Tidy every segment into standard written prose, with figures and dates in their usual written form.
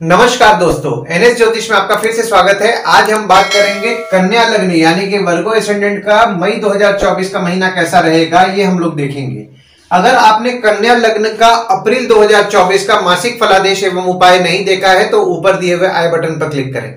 नमस्कार दोस्तों, एनएस ज्योतिष में आपका फिर से स्वागत है। आज हम बात करेंगे कन्या लग्न यानी कि वर्गो एसेंडेंट का मई 2024 का महीना कैसा रहेगा, ये हम लोग देखेंगे। अगर आपने कन्या लग्न का अप्रैल 2024 का मासिक फलादेश एवं उपाय नहीं देखा है तो ऊपर दिए हुए आई बटन पर क्लिक करें।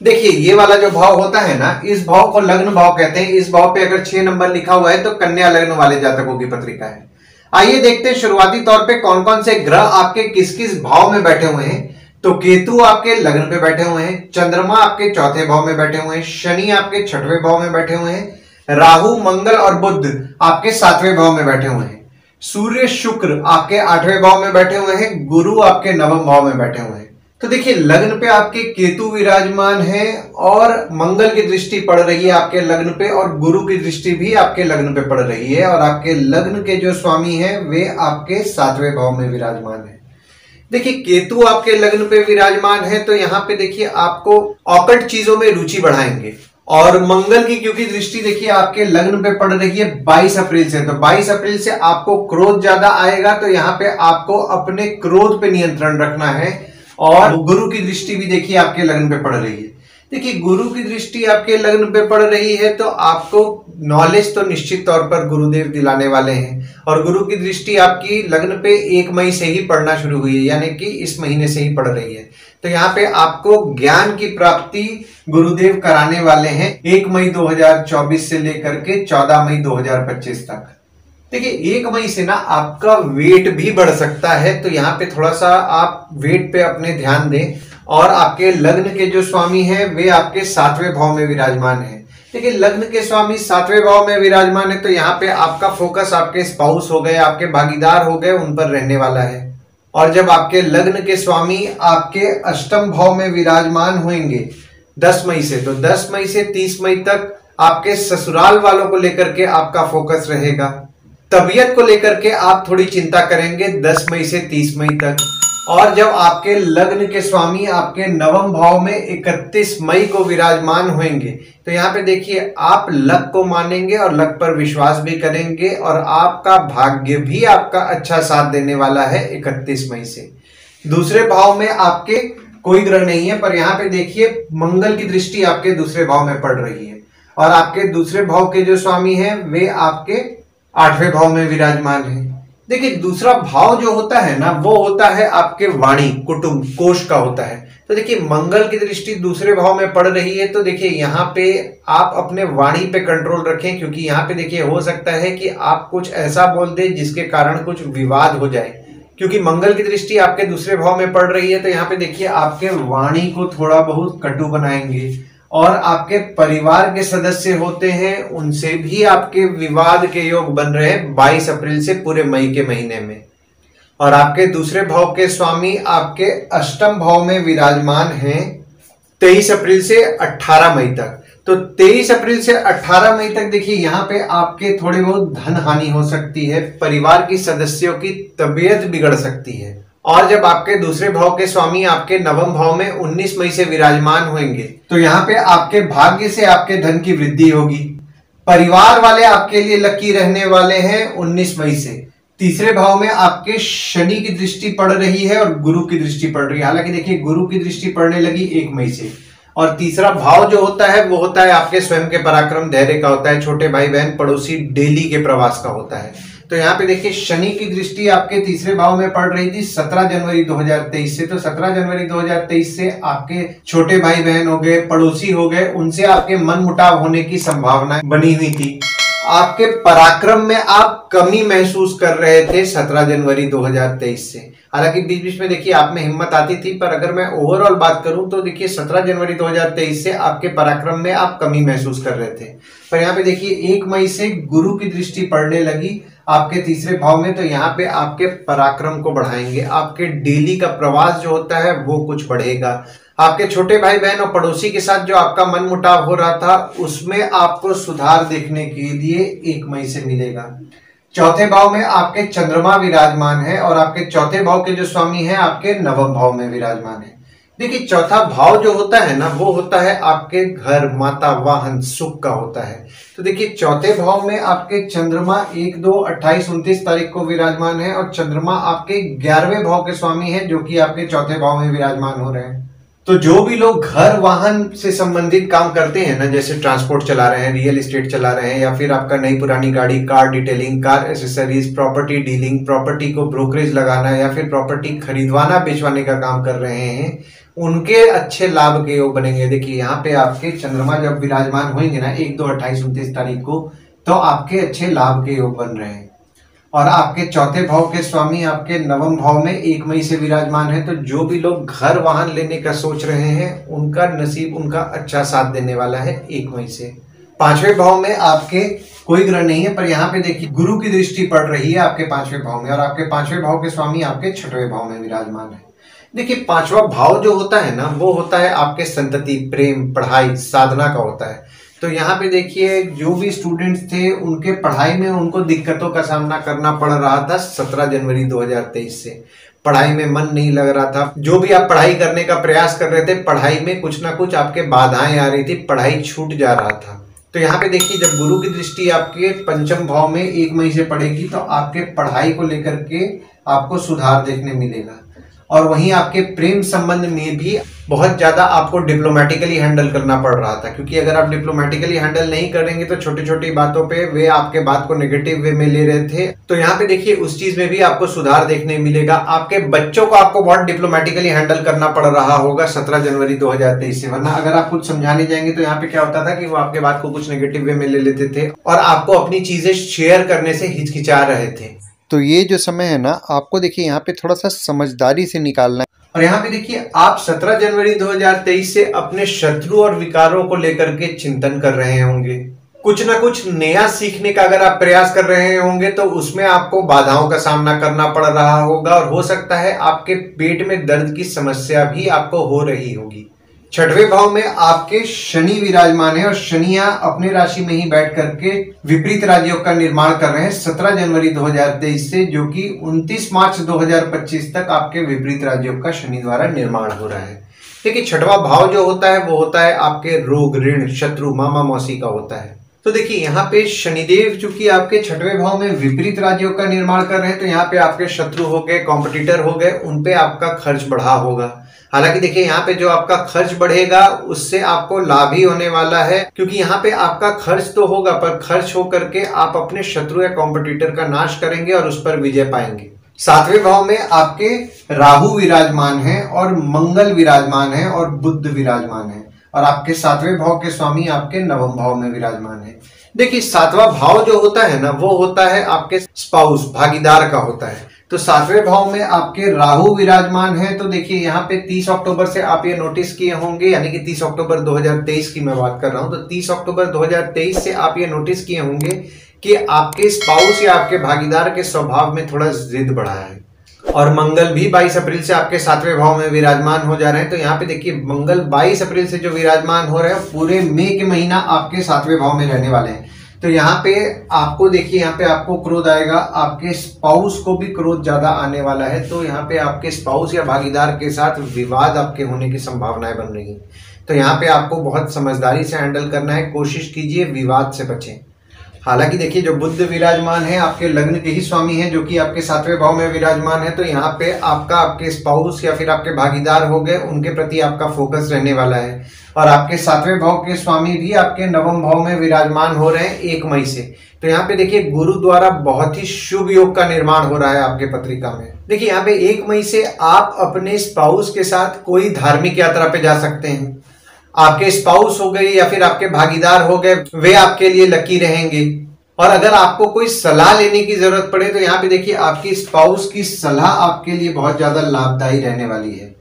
देखिए, ये वाला जो भाव होता है ना, इस भाव को लग्न भाव कहते हैं। इस भाव पे अगर 6 नंबर लिखा हुआ है तो कन्या लग्न वाले जातकों की पत्रिका है। आइए देखते हैं शुरुआती तौर पे कौन कौन से ग्रह आपके किस किस भाव में बैठे हुए हैं। तो केतु आपके लग्न पे बैठे हुए हैं, चंद्रमा आपके चौथे भाव में बैठे हुए हैं, शनि आपके छठवें भाव में बैठे हुए हैं, राहु मंगल और बुध आपके 7वें भाव में बैठे हुए हैं, सूर्य शुक्र आपके 8वें भाव में बैठे हुए हैं, गुरु आपके 9वें भाव में बैठे हुए हैं। तो देखिए, लग्न पे आपके केतु विराजमान है और मंगल की दृष्टि पड़ रही है आपके लग्न पे, और गुरु की दृष्टि भी आपके लग्न पे पड़ रही है, और आपके लग्न के जो स्वामी हैं वे आपके 7वें भाव में विराजमान है। देखिए, केतु आपके लग्न पे विराजमान है तो यहाँ पे देखिए आपको ऑकल्ट चीजों में रुचि बढ़ाएंगे। और मंगल की क्योंकि दृष्टि देखिए आपके लग्न पे पड़ रही है 22 अप्रैल से, तो 22 अप्रैल से आपको क्रोध ज्यादा आएगा, तो यहाँ पे आपको अपने क्रोध पे नियंत्रण रखना है। और गुरु की दृष्टि भी देखिए आपके लग्न पे पड़ रही है। देखिए, गुरु की दृष्टि आपके लग्न पे पड़ रही है तो आपको नॉलेज तो निश्चित तौर पर गुरुदेव दिलाने वाले हैं, और गुरु की दृष्टि आपकी लग्न पे 1 मई से ही पड़ना शुरू हुई है, यानी कि इस महीने से ही पड़ रही है। तो यहाँ पे आपको ज्ञान की प्राप्ति गुरुदेव कराने वाले हैं 1 मई 2024 से लेकर के 14 मई 2025 तक। देखिए, 1 मई से ना आपका वेट भी बढ़ सकता है, तो यहाँ पे थोड़ा सा आप वेट पे अपने ध्यान दें। और आपके लग्न के जो स्वामी हैं वे आपके 7वें भाव में विराजमान है। देखिए, लग्न के स्वामी 7वें भाव में विराजमान है तो यहाँ पे आपका फोकस आपके स्पाउस हो गए, आपके भागीदार हो गए, उन पर रहने वाला है। और जब आपके लग्न के स्वामी आपके अष्टम भाव में विराजमान होंगे 10 मई से, तो 10 मई से 30 मई तक आपके ससुराल वालों को लेकर के आपका फोकस रहेगा। तबीयत को लेकर के आप थोड़ी चिंता करेंगे 10 मई से 30 मई तक। और जब आपके लग्न के स्वामी आपके 9वें भाव में 31 मई को विराजमान होंगे तो यहाँ पे देखिए आप लक को मानेंगे और लक पर विश्वास भी करेंगे, और आपका भाग्य भी आपका अच्छा साथ देने वाला है 31 मई से। दूसरे भाव में आपके कोई ग्रह नहीं है, पर यहाँ पे देखिए मंगल की दृष्टि आपके दूसरे भाव में पड़ रही है, और आपके दूसरे भाव के जो स्वामी हैं वे आपके 8वें भाव में विराजमान है। देखिए, दूसरा भाव जो होता है ना, वो होता है आपके वाणी कुटुंब कोष का होता है। तो देखिए, मंगल की दृष्टि दूसरे भाव में पड़ रही है, तो देखिए यहाँ पे आप अपने वाणी पे कंट्रोल रखें, क्योंकि यहाँ पे देखिए हो सकता है कि आप कुछ ऐसा बोल दें जिसके कारण कुछ विवाद हो जाए, क्योंकि मंगल की दृष्टि आपके दूसरे भाव में पड़ रही है। तो यहाँ पे देखिए आपके वाणी को थोड़ा बहुत कटु बनाएंगे, और आपके परिवार के सदस्य होते हैं उनसे भी आपके विवाद के योग बन रहे हैं 22 अप्रैल से पूरे मई के महीने में। और आपके दूसरे भाव के स्वामी आपके अष्टम भाव में विराजमान हैं 23 अप्रैल से 18 मई तक। तो 23 अप्रैल से 18 मई तक देखिए यहाँ पे आपके थोड़ी बहुत धन हानि हो सकती है, परिवार की सदस्यों की तबीयत बिगड़ सकती है। और जब आपके दूसरे भाव के स्वामी आपके 9वें भाव में 19 मई से विराजमान होंगे तो यहाँ पे आपके भाग्य से आपके धन की वृद्धि होगी। परिवार वाले आपके लिए लकी रहने वाले हैं 19 मई से। तीसरे भाव में आपके शनि की दृष्टि पड़ रही है और गुरु की दृष्टि पड़ रही है। हालांकि देखिए, गुरु की दृष्टि पड़ने लगी 1 मई से। और तीसरा भाव जो होता है वो होता है आपके स्वयं के पराक्रम धैर्य का होता है, छोटे भाई बहन पड़ोसी डेली के प्रवास का होता है। तो यहाँ पे देखिए, शनि की दृष्टि आपके तीसरे भाव में पड़ रही थी 17 जनवरी 2023 से। तो 17 जनवरी 2023 से आपके छोटे भाई बहन हो गए, पड़ोसी हो गए, उनसे आपके मन मुटाव होने की संभावना बनी हुई थी। आपके पराक्रम में आप कमी महसूस कर रहे थे 17 जनवरी 2023 से। हालांकि बीच बीच में देखिए आप में हिम्मत आती थी, पर अगर मैं ओवरऑल बात करूं तो देखिए 17 जनवरी 2023 से आपके पराक्रम में आप कमी महसूस कर रहे थे। पर यहाँ पे देखिए 1 मई से गुरु की दृष्टि पड़ने लगी आपके तीसरे भाव में, तो यहाँ पे आपके पराक्रम को बढ़ाएंगे। आपके डेली का प्रवास जो होता है वो कुछ बढ़ेगा। आपके छोटे भाई बहन और पड़ोसी के साथ जो आपका मन मुटाव हो रहा था उसमें आपको सुधार देखने के लिए 1 मई से मिलेगा। चौथे भाव में आपके चंद्रमा विराजमान है, और आपके चौथे भाव के जो स्वामी हैं आपके 9वें भाव में विराजमान है। देखिए चौथा भाव जो होता है ना वो होता है आपके घर, माता, वाहन, सुख का होता है। तो देखिए चौथे भाव में आपके चंद्रमा 1, 2, 28, 29 तारीख को विराजमान है और चंद्रमा आपके 11वें भाव के स्वामी है, जो कि आपके चौथे भाव में विराजमान हो रहे हैं। तो जो भी लोग घर वाहन से संबंधित काम करते हैं ना, जैसे ट्रांसपोर्ट चला रहे हैं, रियल एस्टेट चला रहे हैं, या फिर आपका नई पुरानी गाड़ी, car detailing, car accessories, property dealing, property को ब्रोकरेज लगाना या फिर प्रॉपर्टी खरीदवाना बेचवाने का काम कर रहे हैं, उनके अच्छे लाभ के योग बनेंगे। देखिए यहाँ पे आपके चंद्रमा जब विराजमान होंगे ना 1, 2, 28, 29 तारीख को, तो आपके अच्छे लाभ के योग बन रहे हैं। और आपके चौथे भाव के स्वामी आपके नवम भाव में 1 मई से विराजमान है। तो जो भी लोग घर वाहन लेने का सोच रहे हैं, उनका नसीब उनका अच्छा साथ देने वाला है 1 मई से। 5वें भाव में आपके कोई ग्रह नहीं है, पर यहाँ पे देखिए गुरु की दृष्टि पड़ रही है आपके 5वें भाव में, और आपके 5वें भाव के स्वामी आपके 6वें भाव में विराजमान है। देखिए 5वां भाव जो होता है ना वो होता है आपके संतति, प्रेम, पढ़ाई, साधना का होता है। तो यहाँ पे देखिए जो भी स्टूडेंट्स थे उनके पढ़ाई में उनको दिक्कतों का सामना करना पड़ रहा था 17 जनवरी 2023 से। पढ़ाई में मन नहीं लग रहा था, जो भी आप पढ़ाई करने का प्रयास कर रहे थे पढ़ाई में कुछ ना कुछ आपके बाधाएं आ रही थी, पढ़ाई छूट जा रहा था। तो यहाँ पे देखिए जब गुरु की दृष्टि आपके पंचम भाव में 1 मई से पड़ेगी तो आपके पढ़ाई को लेकर के आपको सुधार देखने मिलेगा। और वहीं आपके प्रेम संबंध में भी बहुत ज्यादा आपको डिप्लोमेटिकली हैंडल करना पड़ रहा था, क्योंकि अगर आप डिप्लोमेटिकली हैंडल नहीं करेंगे तो छोटी छोटी बातों पे वे आपके बात को नेगेटिव वे में ले रहे थे। तो यहाँ पे देखिए उस चीज में भी आपको सुधार देखने मिलेगा। आपके बच्चों को आपको बहुत डिप्लोमेटिकली हैंडल करना पड़ रहा होगा 17 जनवरी 2023 से, वरना अगर आप कुछ समझाने जाएंगे तो यहाँ पे क्या होता था कि वो आपके बात को कुछ नेगेटिव वे में ले लेते थे और आपको अपनी चीजें शेयर करने से हिचकिचा रहे थे। तो ये जो समय है ना, आपको देखिए यहाँ पे थोड़ा सा समझदारी से निकालना है। और यहाँ पे देखिए आप 17 जनवरी 2023 से अपने शत्रु और विकारों को लेकर के चिंतन कर रहे होंगे। कुछ ना कुछ नया सीखने का अगर आप प्रयास कर रहे होंगे तो उसमें आपको बाधाओं का सामना करना पड़ रहा होगा, और हो सकता है आपके पेट में दर्द की समस्या भी आपको हो रही होगी। 6वें भाव में आपके शनि विराजमान है और शनि अपने राशि में ही बैठ करके विपरीत राजयोग का निर्माण कर रहे हैं 17 जनवरी 2023 से, जो कि 29 मार्च 2025 तक आपके विपरीत राजयोग का शनि द्वारा निर्माण हो रहा है। देखिए 6वां भाव जो होता है वो होता है आपके रोग, ऋण, शत्रु, मामा मौसी का होता है। तो देखिए यहाँ पे शनिदेव चूंकि आपके 6वें भाव में विपरीत राजयोग का निर्माण कर रहे हैं, तो यहाँ पे आपके शत्रु हो गए, कॉम्पिटिटर हो गए, उनपे आपका खर्च बढ़ा होगा। हालांकि देखिए यहाँ पे जो आपका खर्च बढ़ेगा उससे आपको लाभ ही होने वाला है, क्योंकि यहाँ पे आपका खर्च तो होगा पर खर्च हो करके आप अपने शत्रु या कॉम्पिटिटर का नाश करेंगे और उस पर विजय पाएंगे। 7वें भाव में आपके राहु विराजमान है और मंगल विराजमान है और बुध विराजमान है, और आपके 7वें भाव के स्वामी आपके नवम भाव में विराजमान है। देखिए 7वां भाव जो होता है ना वो होता है आपके स्पाउस, भागीदार का होता है। तो 7वें भाव में आपके राहु विराजमान है। तो देखिए यहाँ पे 30 अक्टूबर से आप ये नोटिस किए होंगे, यानी कि 30 अक्टूबर 2023 की मैं बात कर रहा हूं, तो 30 अक्टूबर 2023 से आप ये नोटिस किए होंगे कि आपके स्पाउस या आपके भागीदार के स्वभाव में थोड़ा जिद बढ़ा है। और मंगल भी 22 अप्रैल से आपके 7वें भाव में विराजमान हो जा रहे हैं। तो यहाँ पे देखिए मंगल 22 अप्रैल से जो विराजमान हो रहे हैं पूरे मई के महीना आपके 7वें भाव में रहने वाले हैं। तो यहाँ पे आपको देखिए यहाँ पे आपको क्रोध आएगा, आपके स्पाउस को भी क्रोध ज्यादा आने वाला है। तो यहाँ पे आपके स्पाउस या भागीदार के साथ विवाद आपके होने की संभावनाएं बन रही हैं। तो यहाँ पे आपको बहुत समझदारी से हैंडल करना है, कोशिश कीजिए विवाद से बचें। हालांकि देखिए जो बुध विराजमान है आपके लग्न के ही स्वामी है, जो कि आपके 7वें भाव में विराजमान है। तो यहाँ पे आपका आपके स्पाउस या फिर आपके भागीदार हो गए, उनके प्रति आपका फोकस रहने वाला है। और आपके 7वें भाव के स्वामी भी आपके नवम भाव में विराजमान हो रहे हैं 1 मई से। तो यहाँ पे देखिए गुरु द्वारा बहुत ही शुभ योग का निर्माण हो रहा है आपके पत्रिका में। देखिए यहाँ पे 1 मई से आप अपने स्पाउस के साथ कोई धार्मिक यात्रा पे जा सकते हैं। आपके स्पाउस हो गए या फिर आपके भागीदार हो गए, वे आपके लिए लकी रहेंगे। और अगर आपको कोई सलाह लेने की जरूरत पड़े तो यहाँ पे देखिए आपकी स्पाउस की सलाह आपके लिए बहुत ज्यादा लाभदायी रहने वाली है।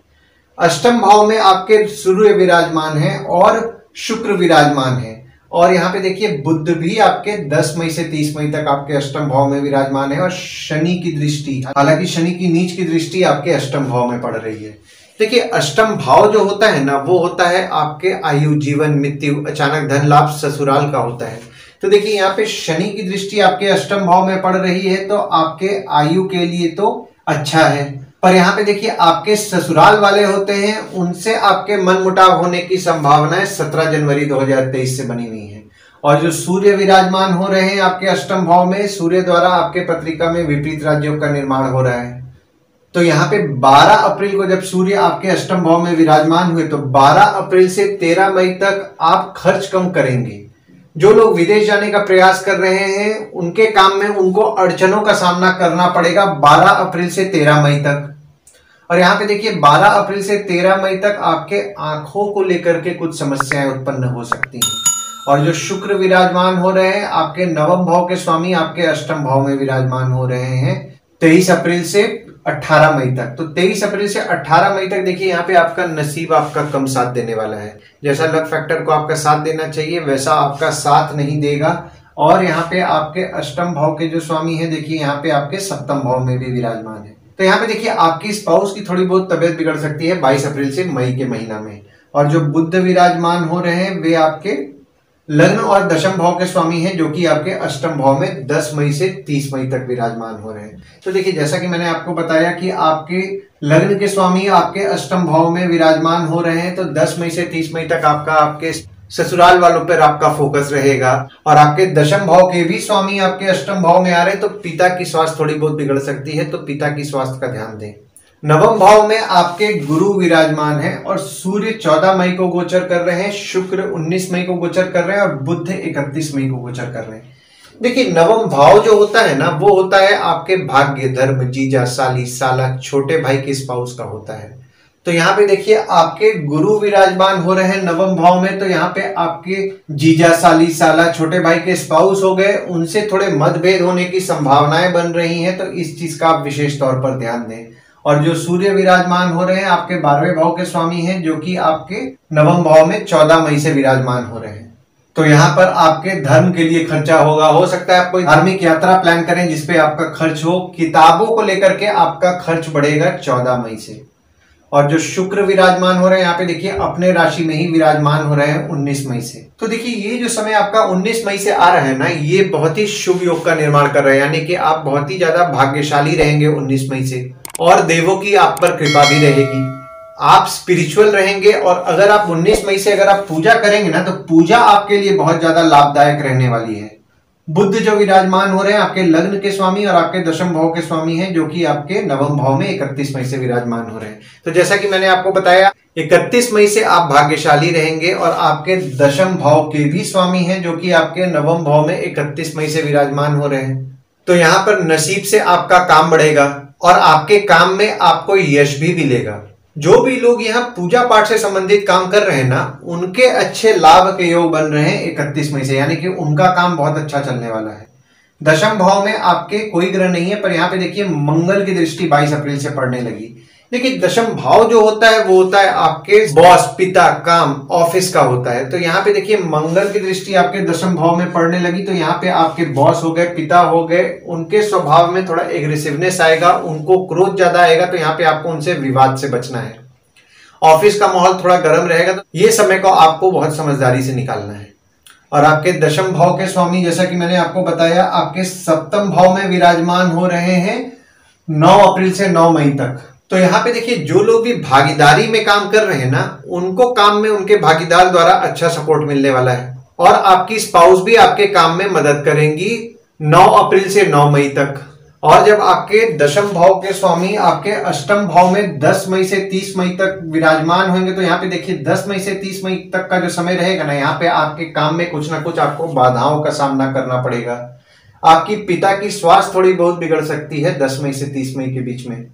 अष्टम भाव में आपके सूर्य विराजमान है और शुक्र विराजमान है, और यहाँ पे देखिए बुध भी आपके 10 मई से 30 मई तक आपके अष्टम भाव में विराजमान है। और शनि की दृष्टि, हालांकि शनि की नीच की दृष्टि आपके अष्टम भाव में पड़ रही है। देखिए अष्टम भाव जो होता है ना वो होता है आपके आयु, जीवन, मृत्यु, अचानक धन लाभ, ससुराल का होता है। तो देखिए यहाँ पे शनि की दृष्टि आपके अष्टम भाव में पड़ रही है, तो आपके आयु के लिए तो अच्छा है। पर यहाँ पे देखिए आपके ससुराल वाले होते हैं, उनसे आपके मनमुटाव होने की संभावनाएं 17 जनवरी 2023 से बनी हुई है। और जो सूर्य विराजमान हो रहे हैं आपके अष्टम भाव में, सूर्य द्वारा आपके पत्रिका में विपरीत राजयोग का निर्माण हो रहा है। तो यहाँ पे 12 अप्रैल को जब सूर्य आपके अष्टम भाव में विराजमान हुए तो 12 अप्रैल से 13 मई तक आप खर्च कम करेंगे। जो लोग विदेश जाने का प्रयास कर रहे हैं उनके काम में उनको अड़चनों का सामना करना पड़ेगा 12 अप्रैल से 13 मई तक। और यहाँ पे देखिए 12 अप्रैल से 13 मई तक आपके आंखों को लेकर के कुछ समस्याएं उत्पन्न हो सकती हैं। और जो शुक्र विराजमान हो रहे हैं आपके नवम भाव के स्वामी आपके अष्टम भाव में विराजमान हो रहे हैं 23 अप्रैल से 18 मई तक। तो 23 अप्रैल से 18 मई तक देखिए यहाँ पे आपका नसीब आपका कम साथ देने वाला है। जैसा लक फैक्टर को आपका साथ देना चाहिए वैसा आपका साथ नहीं देगा। और यहाँ पे आपके अष्टम भाव के जो स्वामी हैं देखिए यहाँ पे आपके सप्तम भाव में भी विराजमान है। तो यहाँ पे देखिए आपकी स्पाउस की थोड़ी बहुत तबियत बिगड़ सकती है 22 अप्रैल से मई के महीना में। और जो बुध विराजमान हो रहे हैं वे आपके लग्न और दशम भाव के स्वामी हैं, जो कि आपके अष्टम भाव में 10 मई से 30 मई तक विराजमान हो रहे हैं। तो देखिए जैसा कि मैंने आपको बताया कि आपके लग्न के स्वामी आपके अष्टम भाव में विराजमान हो रहे हैं, तो 10 मई से 30 मई तक आपका आपके ससुराल वालों पर आपका फोकस रहेगा। और आपके दशम भाव के भी स्वामी आपके अष्टम भाव में आ रहे हैं, तो पिता की स्वास्थ्य थोड़ी बहुत बिगड़ सकती है, तो पिता की स्वास्थ्य का ध्यान दें। नवम भाव में आपके गुरु विराजमान है और सूर्य 14 मई को गोचर कर रहे हैं, शुक्र 19 मई को गोचर कर रहे हैं और बुध 31 मई को गोचर कर रहे हैं। देखिए नवम भाव जो होता है ना वो होता है आपके भाग्य, धर्म, जीजा, साली, साला, छोटे भाई के स्पाउस का होता है। तो यहाँ पे देखिए आपके गुरु विराजमान हो रहे हैं नवम भाव में, तो यहाँ पे आपके जीजा, साली, साला, छोटे भाई के स्पाउस हो गए, उनसे थोड़े मतभेद होने की संभावनाएं बन रही हैं, तो इस चीज का आप विशेष तौर पर ध्यान दें। और जो सूर्य विराजमान हो रहे हैं आपके 12वें भाव के स्वामी हैं, जो कि आपके नवम भाव में 14 मई से विराजमान हो रहे हैं। तो यहाँ पर आपके धर्म के लिए खर्चा होगा, हो सकता है आप कोई धार्मिक यात्रा प्लान करें जिसपे आपका खर्च हो। किताबों को लेकर के आपका खर्च बढ़ेगा 14 मई से। और जो शुक्र विराजमान हो रहे हैं यहाँ पे देखिए अपने राशि में ही विराजमान हो रहे हैं 19 मई से। तो देखिए ये जो समय आपका 19 मई से आ रहा है ना, ये बहुत ही शुभ योग का निर्माण कर रहे हैं, यानी कि आप बहुत ही ज्यादा भाग्यशाली रहेंगे 19 मई से। और देवों की आप पर कृपा भी रहेगी, आप स्पिरिचुअल रहेंगे। और अगर आप 19 मई से अगर आप पूजा करेंगे ना, तो पूजा आपके लिए बहुत ज्यादा लाभदायक रहने वाली है। बुध जो विराजमान हो रहे हैं आपके लग्न के स्वामी और आपके दशम भाव के स्वामी हैं, जो कि आपके नवम भाव में 31 मई से विराजमान हो रहे हैं। तो जैसा कि मैंने आपको बताया 31 मई से आप भाग्यशाली रहेंगे। और आपके दशम भाव के भी स्वामी हैं, जो कि आपके नवम भाव में 31 मई से विराजमान हो रहे हैं। तो यहाँ पर नसीब से आपका काम बढ़ेगा और आपके काम में आपको यश भी मिलेगा। जो भी लोग यहाँ पूजा पाठ से संबंधित काम कर रहे हैं ना, उनके अच्छे लाभ के योग बन रहे हैं 31 मई से, यानी कि उनका काम बहुत अच्छा चलने वाला है। दशम भाव में आपके कोई ग्रह नहीं है, पर यहाँ पे देखिए मंगल की दृष्टि 22 अप्रैल से पड़ने लगी। देखिए दशम भाव जो होता है वो होता है आपके बॉस, पिता, काम, ऑफिस का होता है। तो यहाँ पे देखिए मंगल की दृष्टि आपके दशम भाव में पड़ने लगी, तो यहाँ पे आपके बॉस हो गए, पिता हो गए, उनके स्वभाव में थोड़ा एग्रेसिवनेस आएगा, उनको क्रोध ज्यादा आएगा, तो यहाँ पे आपको उनसे विवाद से बचना है। ऑफिस का माहौल थोड़ा गर्म रहेगा, तो ये समय को आपको बहुत समझदारी से निकालना है। और आपके दशम भाव के स्वामी, जैसा कि मैंने आपको बताया, आपके सप्तम भाव में विराजमान हो रहे हैं 9 अप्रैल से 9 मई तक। तो यहाँ पे देखिए जो लोग भी भागीदारी में काम कर रहे हैं ना, उनको काम में उनके भागीदार द्वारा अच्छा सपोर्ट मिलने वाला है। और आपकी स्पाउस भी आपके काम में मदद करेंगी 9 अप्रैल से 9 मई तक। और जब आपके दशम भाव के स्वामी आपके अष्टम भाव में 10 मई से 30 मई तक विराजमान होंगे, तो यहाँ पे देखिए 10 मई से 30 मई तक का जो समय रहेगा ना, यहाँ पे आपके काम में कुछ ना कुछ आपको बाधाओं का सामना करना पड़ेगा। आपकी पिता की स्वास्थ्य थोड़ी बहुत बिगड़ सकती है 10 मई से 30 मई के बीच में।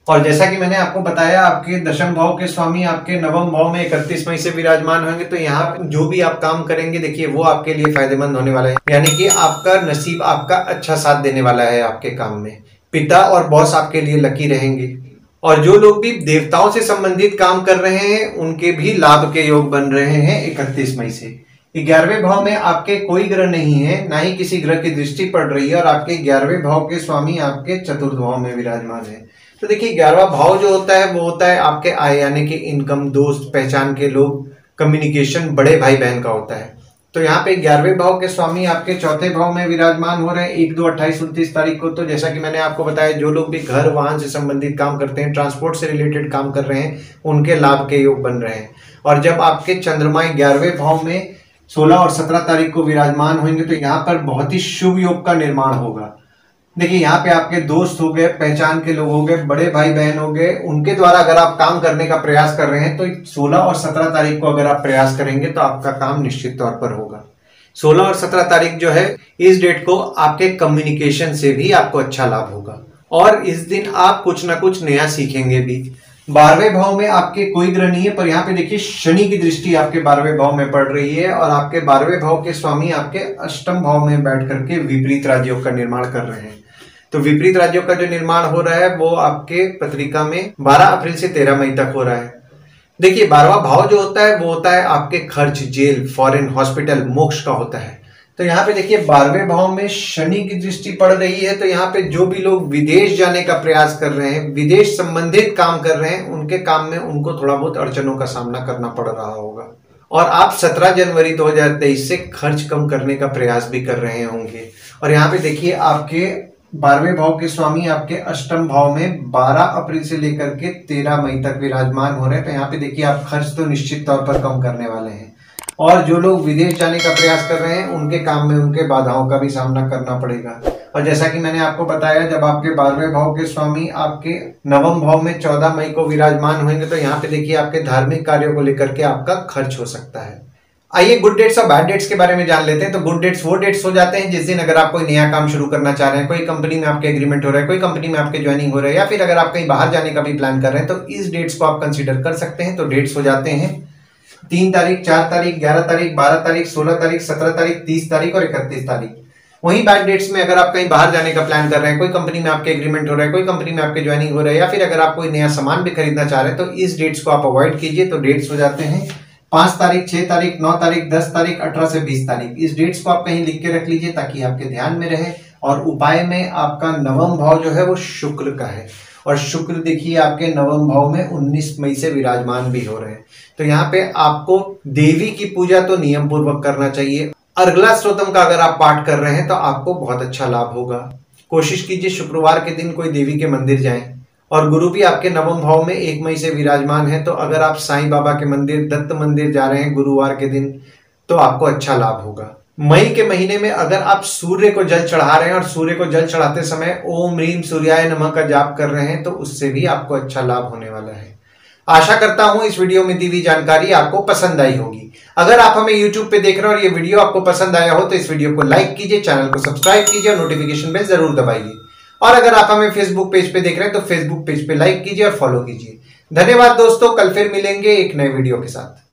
और जैसा कि मैंने आपको बताया आपके दशम भाव के स्वामी आपके नवम भाव में 31 मई से विराजमान होंगे, तो यहाँ जो भी आप काम करेंगे देखिए वो आपके लिए फायदेमंद होने वाला है, यानी कि आपका नसीब आपका अच्छा साथ देने वाला है आपके काम में। पिता और बॉस आपके लिए लकी रहेंगे। और जो लोग भी देवताओं से संबंधित काम कर रहे हैं उनके भी लाभ के योग बन रहे हैं 31 मई से। 11वें भाव में आपके कोई ग्रह नहीं है, ना ही किसी ग्रह की दृष्टि पड़ रही है, और आपके 11वें भाव के स्वामी आपके चतुर्थ भाव में विराजमान है। तो देखिए 11वां भाव जो होता है वो होता है आपके आय, यानी कि इनकम, दोस्त, पहचान के लोग, कम्युनिकेशन, बड़े भाई बहन का होता है। तो यहाँ पे 11वें भाव के स्वामी आपके चौथे भाव में विराजमान हो रहे हैं 1, 2, 28, 29 तारीख को। तो जैसा कि मैंने आपको बताया, जो लोग भी घर वाहन से संबंधित काम करते हैं, ट्रांसपोर्ट से रिलेटेड काम कर रहे हैं, उनके लाभ के योग बन रहे हैं। और जब आपके चंद्रमा 11वें भाव में 16 और 17 तारीख को विराजमान होंगे तो यहाँ पर बहुत ही शुभ योग का निर्माण होगा। देखिए, यहाँ पे आपके दोस्त हो गए, पहचान के लोग हो गए, बड़े भाई बहन हो गए, उनके द्वारा अगर आप काम करने का प्रयास कर रहे हैं तो 16 और 17 तारीख को अगर आप प्रयास करेंगे तो आपका काम निश्चित तौर पर होगा। 16 और 17 तारीख जो है, इस डेट को आपके कम्युनिकेशन से भी आपको अच्छा लाभ होगा और इस दिन आप कुछ ना कुछ नया सीखेंगे भी। 12वें भाव में आपके कोई ग्रह नहीं है, पर यहाँ पे देखिए शनि की दृष्टि आपके 12वें भाव में पड़ रही है और आपके 12वें भाव के स्वामी आपके अष्टम भाव में बैठ करके विपरीत राजयोग का निर्माण कर रहे हैं। तो विपरीत राजयोग का जो निर्माण हो रहा है वो आपके पत्रिका में 12 अप्रैल से 13 मई तक हो रहा है। देखिए, 12वां भाव जो होता है वो होता है आपके खर्च, जेल, फॉरेन, हॉस्पिटल, मोक्ष का होता है। तो यहाँ पे देखिए 12वें भाव में शनि की दृष्टि पड़ रही है, तो यहाँ पे जो भी लोग विदेश जाने का प्रयास कर रहे हैं, विदेश संबंधित काम कर रहे हैं, उनके काम में उनको थोड़ा बहुत अड़चनों का सामना करना पड़ रहा होगा। और आप 17 जनवरी 2023 से खर्च कम करने का प्रयास भी कर रहे होंगे। और यहाँ पे देखिए आपके 12वें भाव के स्वामी आपके अष्टम भाव में 12 अप्रैल से लेकर के 13 मई तक विराजमान हो रहे हैं। तो यहाँ पे देखिए आप खर्च तो निश्चित तौर पर कम करने वाले हैं और जो लोग विदेश जाने का प्रयास कर रहे हैं उनके काम में उनके बाधाओं का भी सामना करना पड़ेगा। और जैसा कि मैंने आपको बताया, जब आपके 12वें भाव के स्वामी आपके नवम भाव में 14 मई को विराजमान होंगे तो यहाँ पे देखिए आपके धार्मिक कार्यों को लेकर के आपका खर्च हो सकता है। आइए गुड डेट्स और बैड डेट्स के बारे में जान लेते हैं। तो गुड डेट्स वो डेट्स हो जाते हैं जिस दिन अगर आप कोई नया काम शुरू करना चाह रहे हैं, कोई कंपनी में आपके एग्रीमेंट हो रहा है, कोई कंपनी में आपके ज्वाइनिंग हो रहा है, या फिर अगर आप कहीं बाहर जाने का भी प्लान कर रहे हैं तो इस डेट्स को आप कंसीडर कर सकते हैं। तो डेट्स हो जाते हैं 3 तारीख, 4 तारीख, 11 तारीख, 12 तारीख, 16 तारीख, 17 तारीख, 30 तारीख और 31 तारीख। वहीं बैड डेट्स में अगर आप कहीं बाहर जाने का प्लान कर रहे हैं, कोई कंपनी में आपके एग्रीमेंट हो रहा है, कोई कंपनी में आपके ज्वाइनिंग हो रहा है, या फिर अगर आप कोई नया सामान भी खरीदना चाह रहे हैं तो इस डेट्स को आप अवॉइड कीजिए। तो डेट्स हो जाते हैं 5 तारीख, 6 तारीख, 9 तारीख, 10 तारीख, 18 से 20 तारीख। इस डेट्स को आप कहीं लिख के रख लीजिए ताकि आपके ध्यान में रहे। और उपाय में आपका नवम भाव जो है वो शुक्र का है और शुक्र देखिए आपके नवम भाव में 19 मई से विराजमान भी हो रहे हैं। तो यहाँ पे आपको देवी की पूजा तो नियम पूर्वक करना चाहिए। अर्गला स्तोत्रम का अगर आप पाठ कर रहे हैं तो आपको बहुत अच्छा लाभ होगा। कोशिश कीजिए शुक्रवार के दिन कोई देवी के मंदिर जाएं। और गुरु भी आपके नवम भाव में 1 मई से विराजमान है, तो अगर आप साईं बाबा के मंदिर, दत्त मंदिर जा रहे हैं गुरुवार के दिन तो आपको अच्छा लाभ होगा। मई के महीने में अगर आप सूर्य को जल चढ़ा रहे हैं और सूर्य को जल चढ़ाते समय ओम ह्रीम सूर्याय नमः का जाप कर रहे हैं तो उससे भी आपको अच्छा लाभ होने वाला है। आशा करता हूं इस वीडियो में दी हुई जानकारी आपको पसंद आई होगी। अगर आप हमें YouTube पे देख रहे हैं और ये वीडियो आपको पसंद आया हो तो इस वीडियो को लाइक कीजिए, चैनल को सब्सक्राइब कीजिए और नोटिफिकेशन बेल जरूर दबाइए। और अगर आप हमें फेसबुक पेज पे देख रहे हैं तो फेसबुक पेज पे लाइक कीजिए और फॉलो कीजिए। धन्यवाद दोस्तों, कल फिर मिलेंगे एक नए वीडियो के साथ।